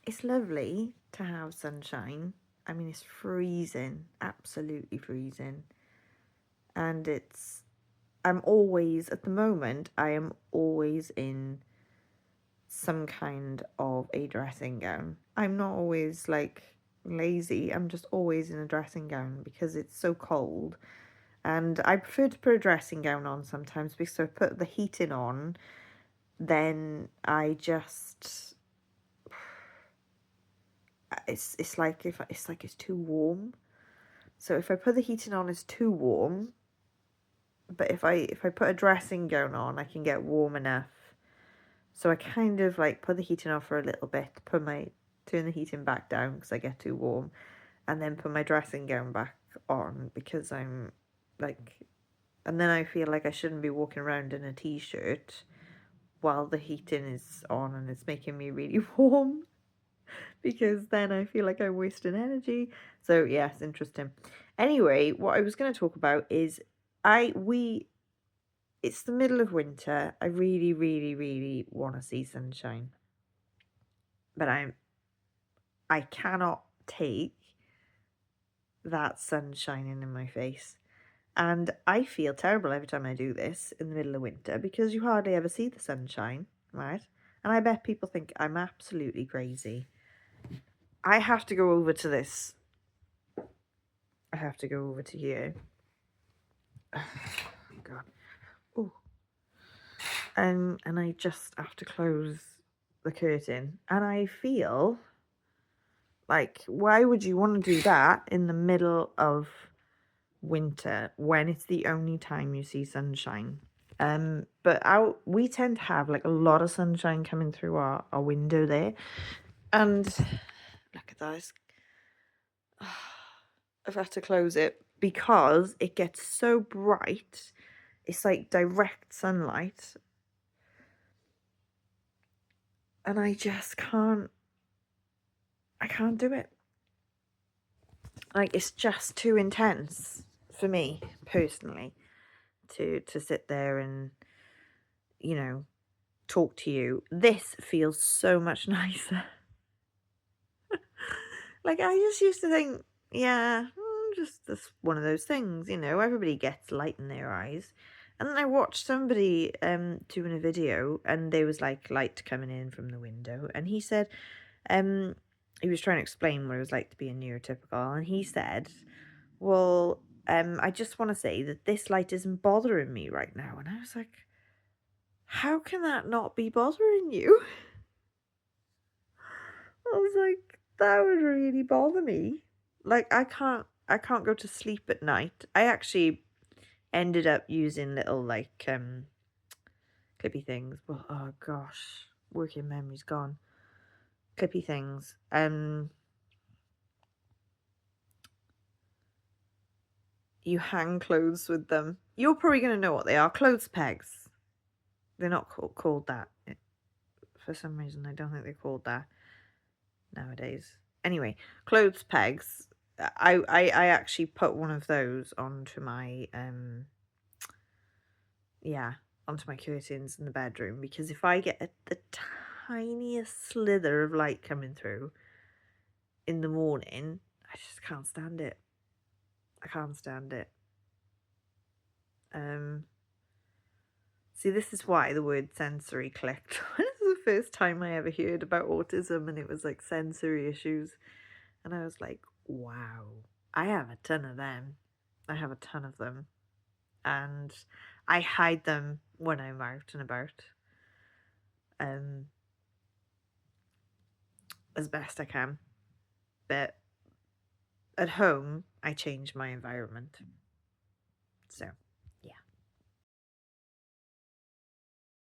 it's lovely to have sunshine. I mean, it's freezing, absolutely freezing. And I'm always, at the moment, I am always in some kind of a dressing gown. I'm not always like lazy, I'm just always in a dressing gown because it's so cold. And I prefer to put a dressing gown on sometimes because I put the heating on, then I just it's like if it's like it's too warm. So if I put the heating on, it's too warm. But if I put a dressing gown on, I can get warm enough. So I kind of like put the heating on for a little bit, turn the heating back down because I get too warm, and then put my dressing gown back on because I'm like, and then I feel like I shouldn't be walking around in a t-shirt while the heating is on and it's making me really warm, because then I feel like I'm wasting energy. So yeah, it's interesting. Anyway, what I was going to talk about is it's the middle of winter. I really, really, really want to see sunshine, but I cannot take that sun shining in my face. And I feel terrible every time I do this in the middle of winter because you hardly ever see the sunshine, right? And I bet people think I'm absolutely crazy. I have to go over to this. I have to go over to here. Oh, God. Oh. And I just have to close the curtain. And I feel like, why would you want to do that in the middle of winter when it's the only time you see sunshine? But we tend to have like a lot of sunshine coming through our window there. And look at that. I've had to close it because it gets so bright. It's like direct sunlight. And I just can't do it. Like, it's just too intense for me personally to sit there and, you know, talk to you. This feels so much nicer. Like, I just used to think, yeah, just this one of those things, you know, everybody gets light in their eyes. And then I watched somebody doing a video, and there was like light coming in from the window, and he said, he was trying to explain what it was like to be a neurotypical, and he said, well, I just want to say that this light isn't bothering me right now. And I was like, how can that not be bothering you? I was like, that would really bother me. Like, I can't go to sleep at night. I actually ended up using little like clippy things. Well, oh gosh, working memory's gone. Clippy things. You hang clothes with them. You're probably gonna know what they are. Clothes pegs. They're not called that. For some reason, I don't think they're called that nowadays. Anyway, clothes pegs. I actually put one of those onto my onto my curtains in the bedroom, because if I get the tiniest slither of light coming through in the morning, I just can't stand it. I can't stand it. See, this is why the word sensory clicked. This is the first time I ever heard about autism, and it was like sensory issues. And I was like, wow, I have a ton of them. I have a ton of them. And I hide them when I'm out and about. As best I can. But at home, I change my environment. So